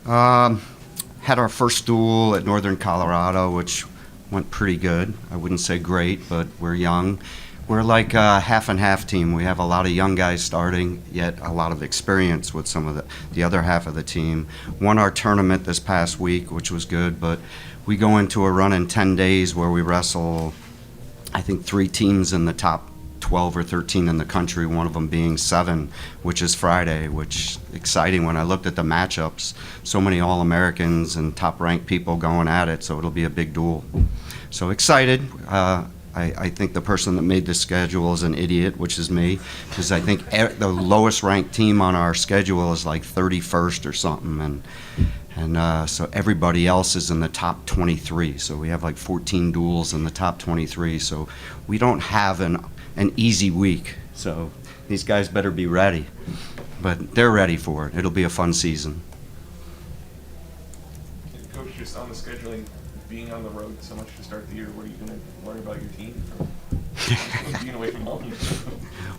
Had our first duel at Northern Colorado, which went pretty good. I wouldn't say great, but we're young. We're like a half and half team. We have a lot of young guys starting, yet a lot of experience with some of the other half of the team. Won our tournament this past week, which was good, but we go into a run in 10 days where we wrestle, I think, 3 teams in the top 12 or 13 in the country, one of them being 7, which is Friday, which exciting when I looked at the matchups. So many All-Americans and top-ranked people going at it, so it'll be a big duel. So excited. I think the person that made the schedule is an idiot, which is me, because I think the lowest ranked team on our schedule is like 31st or something, and so everybody else is in the top 23. So we have like 14 duels in the top 23. So we don't have an easy week. So these guys better be ready, but they're ready for it. It'll be a fun season. And Coach, just on the scheduling, being on the road so much to start the year, what are you going to learn about your team being away from home?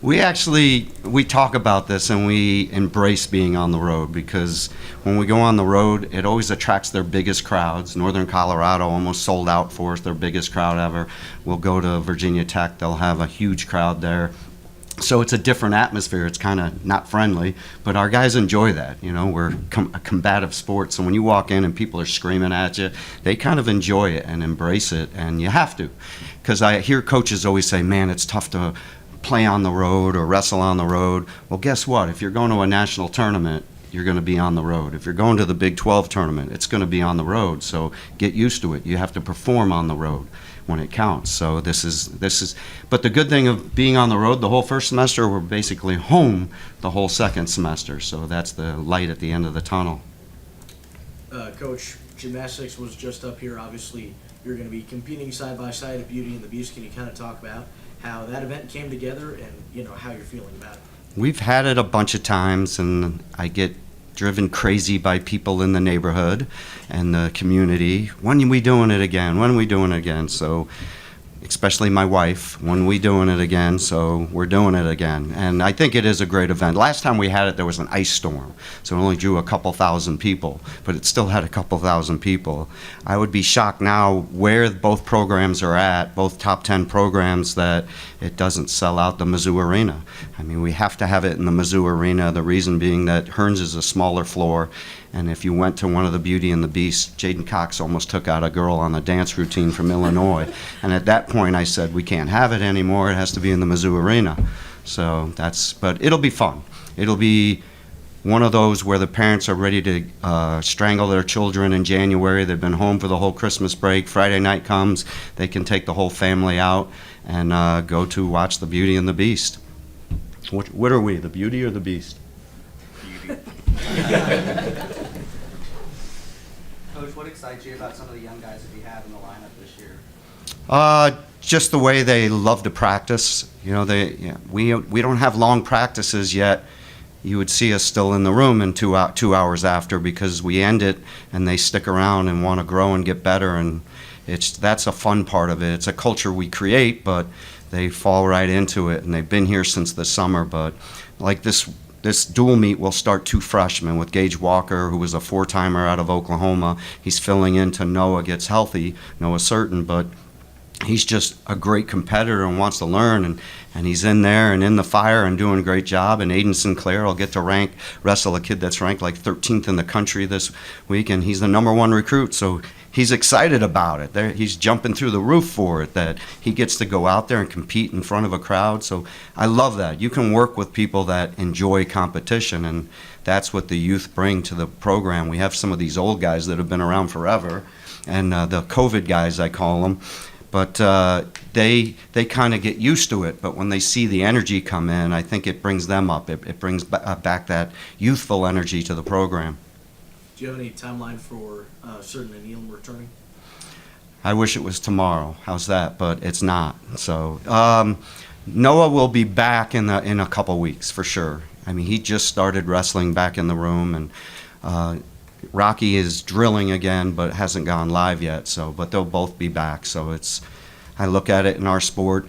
We talk about this and we embrace being on the road, because when we go on the road, it always attracts their biggest crowds. Northern Colorado almost sold out for us, their biggest crowd ever. We'll go to Virginia Tech, they'll have a huge crowd there. So it's a different atmosphere. It's kind of not friendly, but our guys enjoy that. You know, we're a combative sport, so when you walk in and people are screaming at you, they kind of enjoy it and embrace it, and you have to. Because I hear coaches always say, man, it's tough to play on the road or wrestle on the road. Well, guess what? If you're going to a national tournament, you're going to be on the road. If you're going to the Big 12 tournament, it's going to be on the road. So get used to it. You have to perform on the road when it counts. So this is. But the good thing of being on the road the whole first semester, we're basically home the whole second semester. So that's the light at the end of the tunnel. Coach, gymnastics was just up here. Obviously, you're going to be competing side by side at Beauty and the Beast. Can you kind of talk about how that event came together and how you're feeling about it? We've had it a bunch of times, and I get driven crazy by people in the neighborhood and the community. When are we doing it again? When are we doing it again? So, especially my wife, when are we doing it again? So we're doing it again. And I think it is a great event. Last time we had it, there was an ice storm, so it only drew a couple thousand people, but it still had a couple thousand people. I would be shocked now where both programs are at, both top 10 programs, that it doesn't sell out the Mizzou Arena. I mean, we have to have it in the Mizzou Arena, the reason being that Hearns is a smaller floor, and if you went to one of the Beauty and the Beast, Jaden Cox almost took out a girl on the dance routine from Illinois, and at that point I said, we can't have it anymore, it has to be in the Mizzou Arena. So but it'll be fun. It'll be one of those where the parents are ready to strangle their children in January. They've been home for the whole Christmas break. Friday night comes, they can take the whole family out and go to watch the Beauty and the Beast. What are we, the Beauty or the Beast? Beauty. Coach, what excites you about some of the young guys that we have in the lineup this year? Just the way they love to practice. You know, we don't have long practices yet. You would see us still in the room in 2 hours after, because we end it and they stick around and want to grow and get better, and that's a fun part of it. It's a culture we create, but they fall right into it, and they've been here since the summer. But like this dual meet will start 2 freshmen with Gage Walker, who was a 4-timer out of Oklahoma. He's filling in till Noah gets healthy, Noah Certain, but he's just a great competitor and wants to learn, and he's in there and in the fire and doing a great job. And Aiden Sinclair will get to wrestle a kid that's ranked like 13th in the country this week, and he's the #1 recruit, so he's excited about it. He's jumping through the roof for it, that he gets to go out there and compete in front of a crowd. So I love that. You can work with people that enjoy competition, and that's what the youth bring to the program. We have some of these old guys that have been around forever, and the COVID guys, I call them. But they kind of get used to it. But when they see the energy come in, I think it brings them up. It brings back that youthful energy to the program. Do you have any timeline for Certain and Nealon returning? I wish it was tomorrow. How's that? But it's not. So Noah will be back in a couple weeks for sure. I mean, he just started wrestling back in the room, and Rocky is drilling again, but hasn't gone live yet. But they'll both be back. So I look at it in our sport,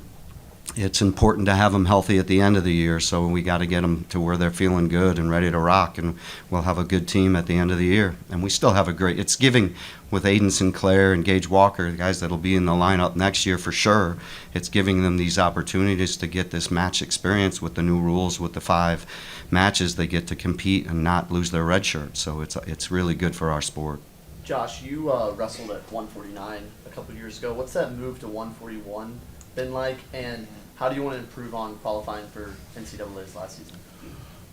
it's important to have them healthy at the end of the year, so we got to get them to where they're feeling good and ready to rock, and we'll have a good team at the end of the year. And we still have a great, it's giving, with Aiden Sinclair and Gage Walker, the guys that'll be in the lineup next year for sure, it's giving them these opportunities to get this match experience with the new rules, with the 5 matches they get to compete and not lose their red shirt. So it's really good for our sport. Josh, you wrestled at 149 a couple years ago. What's that move to 141 been like, and how do you want to improve on qualifying for NCAA's last season?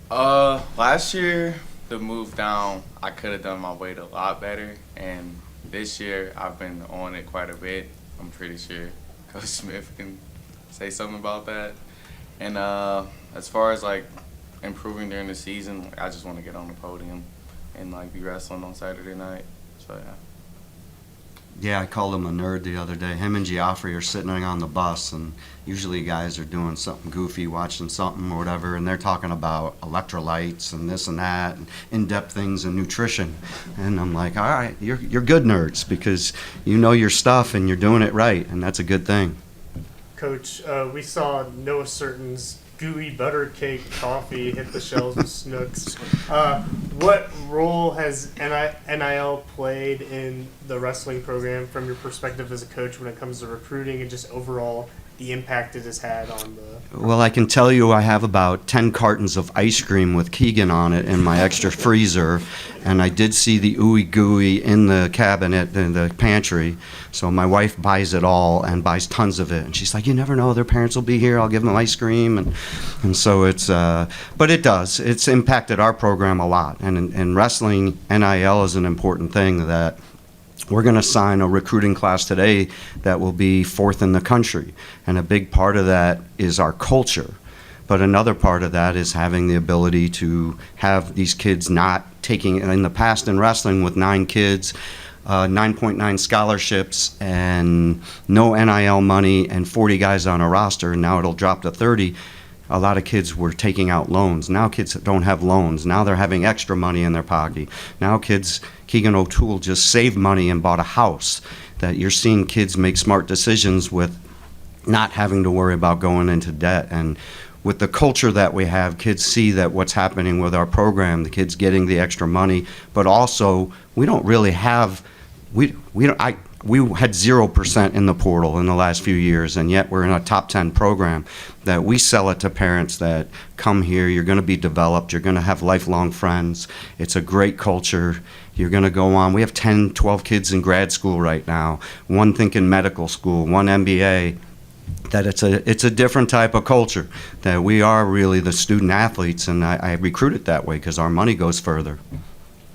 Last year, the move down, I could have done my weight a lot better, and this year I've been on it quite a bit. I'm pretty sure Coach Smith can say something about that. And as far as like improving during the season, I just want to get on the podium and like be wrestling on Saturday night. So yeah. Yeah, I called him a nerd the other day. Him and Geoffrey are sitting on the bus, and usually guys are doing something goofy, watching something or whatever, and they're talking about electrolytes and this and that, and in-depth things and nutrition. And I'm like, all right, you're good nerds, because you know your stuff and you're doing it right, and that's a good thing. Coach, we saw Noah Certain's gooey butter cake coffee hit the shelves with Snooks. What role has NIL played in the wrestling program from your perspective as a coach when it comes to recruiting and just overall the impact it has had on the... Well, I can tell you I have about 10 cartons of ice cream with Keegan on it in my extra freezer, and I did see the ooey gooey in the cabinet, in the pantry, so my wife buys it all and buys tons of it, and she's like, you never know, their parents will be here, I'll give them ice cream, and so it's, but it does, it's impacted our program a lot, and in wrestling, NIL is an important thing that we're going to sign a recruiting class today that will be 4th in the country. And a big part of that is our culture. But another part of that is having the ability to have these kids not taking, in the past in wrestling with 9 kids, 9.9 scholarships and no NIL money and 40 guys on a roster, and now it'll drop to 30. A lot of kids were taking out loans. Now kids don't have loans. Now they're having extra money in their pocket. Now kids, Keegan O'Toole just saved money and bought a house. That you're seeing kids make smart decisions with not having to worry about going into debt. And with the culture that we have, kids see that what's happening with our program, the kids getting the extra money, but also we don't really have, we had 0% in the portal in the last few years, and yet we're in a top 10 program that we sell it to parents that come here, you're going to be developed, you're going to have lifelong friends, it's a great culture, you're going to go on. We have 10, 12 kids in grad school right now, one thinking medical school, one MBA, that it's a different type of culture, that we are really the student athletes, and I recruit it that way because our money goes further.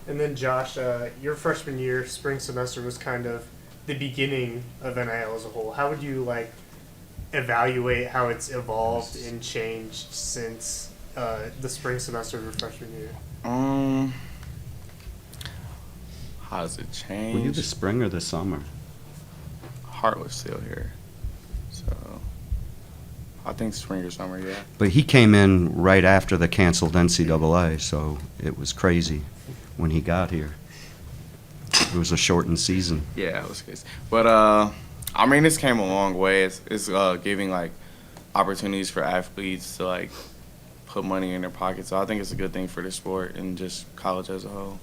And then Josh, your freshman year, spring semester was kind of the beginning of NIL as a whole. How would you evaluate how it's evolved and changed since the spring semester of your freshman year? How does it change? Were you the spring or the summer? Hart was still here, so I think spring or summer, yeah. But he came in right after the canceled NCAA, so it was crazy when he got here. It was a shortened season. Yeah, it was crazy. But I mean, this came a long way. It's giving opportunities for athletes to put money in their pockets. So I think it's a good thing for the sport and just college as a whole.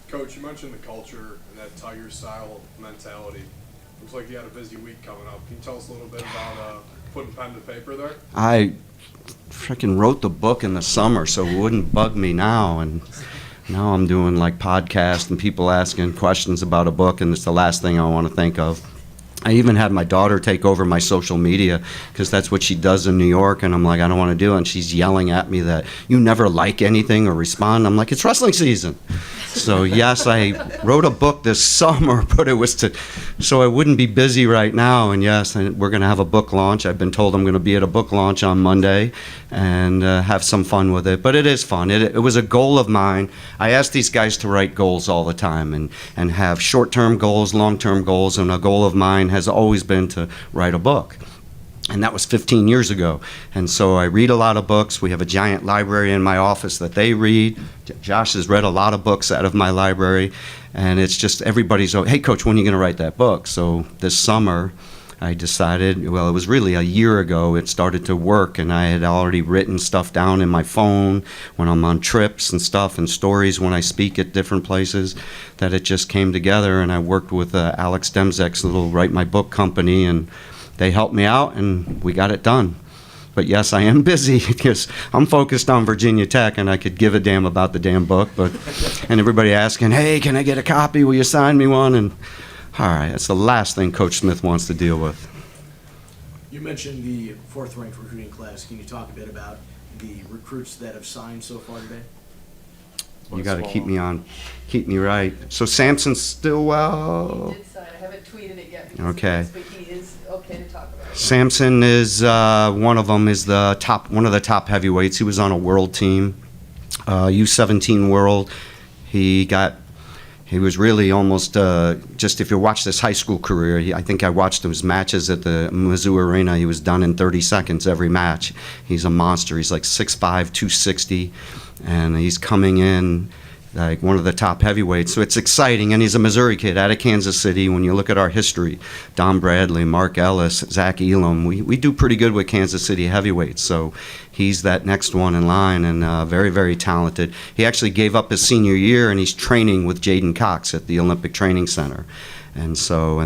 Coach, you mentioned the culture and that Tiger style mentality. Looks like you had a busy week coming up. Can you tell us a little bit about putting pen to paper there? I freaking wrote the book in the summer, so it wouldn't bug me now. And now I'm doing podcasts and people asking questions about a book, and it's the last thing I want to think of. I even had my daughter take over my social media because that's what she does in New York, and I'm like, I don't want to do it. And she's yelling at me that you never like anything or respond. I'm like, it's wrestling season. So yes, I wrote a book this summer, but it was so I wouldn't be busy right now. And yes, we're going to have a book launch. I've been told I'm going to be at a book launch on Monday and have some fun with it. But it is fun. It was a goal of mine. I ask these guys to write goals all the time and have short-term goals, long-term goals, and a goal of mine has always been to write a book. And that was 15 years ago. And so I read a lot of books. We have a giant library in my office that they read. Josh has read a lot of books out of my library. And it's just everybody's, hey, Coach, when are you going to write that book? So this summer, I decided, well, it was really a year ago it started to work, and I had already written stuff down in my phone when I'm on trips and stuff, and stories when I speak at different places, that it just came together. And I worked with Alex Demzek's little Write My Book company, and they helped me out, and we got it done. But yes, I am busy because I'm focused on Virginia Tech, and I could give a damn about the damn book. But and everybody asking, hey, can I get a copy? Will you sign me one? And all right, that's the last thing Coach Smith wants to deal with. You mentioned the fourth-ranked recruiting class. Can you talk a bit about the recruits that have signed so far today? You got to keep me right. So Samson Stillwell. He did sign. I haven't tweeted it yet. Because Okay. But he is okay to talk about it. Samson is one of them. Is one of the top heavyweights. He was on a world team, U17 world. He was really almost just, if you watch this high school career, I think I watched his matches at the Mizzou Arena. He was done in 30 seconds every match. He's a monster. He's like 6'5", 260, and he's coming in like one of the top heavyweights. So it's exciting, and he's a Missouri kid out of Kansas City. When you look at our history, Don Bradley, Mark Ellis, Zach Elam, we do pretty good with Kansas City heavyweights. So he's that next one in line, and very, very talented. He actually gave up his senior year, and he's training with Jaden Cox at the Olympic Training Center. And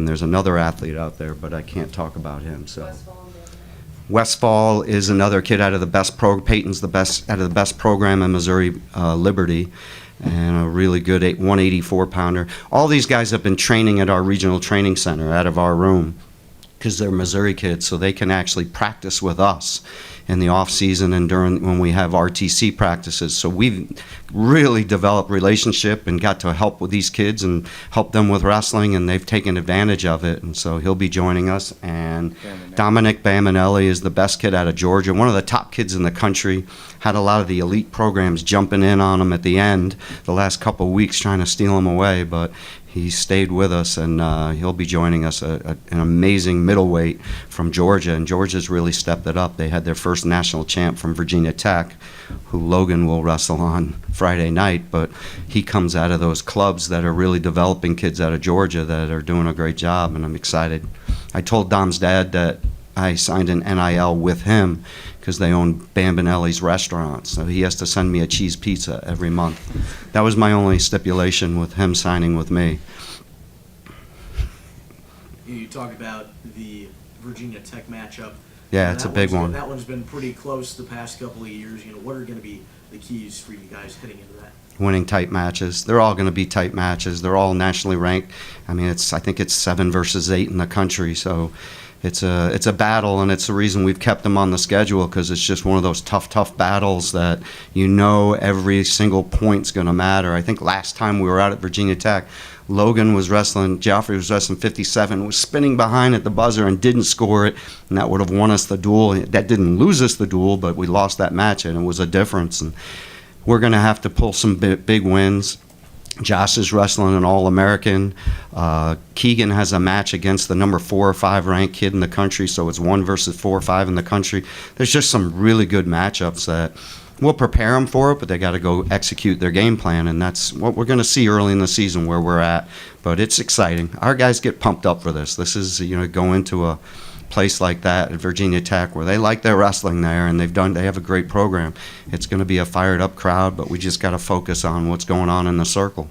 there's another athlete out there, but I can't talk about him. So Westfall and Devon. Westfall is another kid out of the best Peyton's out of the best program in Missouri, Liberty, and a really good 184-pounder. All these guys have been training at our regional training center out of our room because they're Missouri kids, so they can actually practice with us in the off season and during when we have RTC practices. So we've really developed relationship and got to help with these kids and help them with wrestling, and they've taken advantage of it. And so he'll be joining us. And Dominic Baminelli is the best kid out of Georgia, one of the top kids in the country. Had a lot of the elite programs jumping in on him at the end the last couple of weeks trying to steal him away, but he stayed with us, and he'll be joining us, an amazing middleweight from Georgia, and Georgia's really stepped it up. They had their first national champ from Virginia Tech, who Logan will wrestle on Friday night, but he comes out of those clubs that are really developing kids out of Georgia that are doing a great job, and I'm excited. I told Dom's dad that I signed an NIL with him because they own Bambinelli's restaurant, so he has to send me a cheese pizza every month. That was my only stipulation with him signing with me. You talked about the Virginia Tech matchup. Yeah, it's a big one. That one's been pretty close the past couple of years. What are going to be the keys for you guys heading into that? Winning tight matches. They're all going to be tight matches. They're all nationally ranked. I mean, I think it's 7 versus 8 in the country, so it's a battle, and it's the reason we've kept them on the schedule, because it's just one of those tough battles that every single point's going to matter. I think last time we were out at Virginia Tech, Logan was wrestling, Joffrey was wrestling 57, was spinning behind at the buzzer and didn't score it, and that would have won us the duel. That didn't lose us the duel, but we lost that match, and it was a difference. And we're going to have to pull some big wins. Josh is wrestling an All-American. Keegan has a match against the number 4 or 5 ranked kid in the country, so it's 1 versus 4 or 5 in the country. There's just some really good matchups that we'll prepare them for it, but they got to go execute their game plan, and that's what we're going to see early in the season where we're at. But it's exciting. Our guys get pumped up for this. This is, go into a place like that at Virginia Tech where they like their wrestling there, and they have a great program. It's going to be a fired up crowd, but we just got to focus on what's going on in the circle.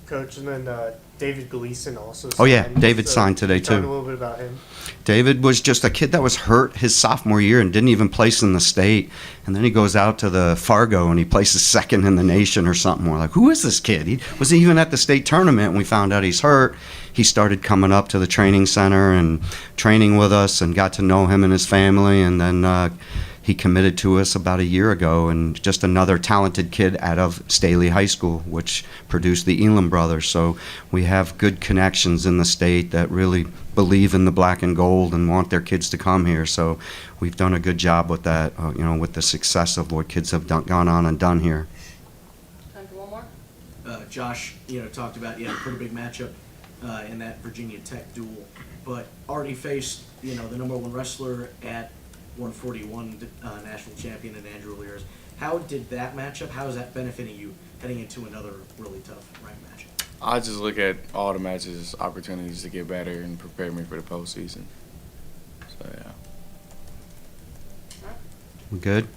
Coach, and then David Gleason also signed. Oh yeah, David signed today talk too. a little bit about him. David was just a kid that was hurt his sophomore year and didn't even place in the state, and then he goes out to the Fargo and he places second in the nation or something. We're like, who is this kid? He wasn't even at the state tournament, and we found out he's hurt. He started coming up to the training center and training with us, and got to know him and his family, and then he committed to us about a year ago, and just another talented kid out of Staley High School, which produced the Elam brothers. So we have good connections in the state that really believe in the black and gold and want their kids to come here. So we've done a good job with that, with the success of what kids have gone on and done here. Time for one more? Josh, talked about a pretty big matchup in that Virginia Tech duel, but already faced the number 1 wrestler at 141, national champion in Andrew Lears. How did that matchup? How is that benefiting you heading into another really tough ranked matchup? I just look at all the matches as opportunities to get better and prepare me for the postseason. So yeah. We good?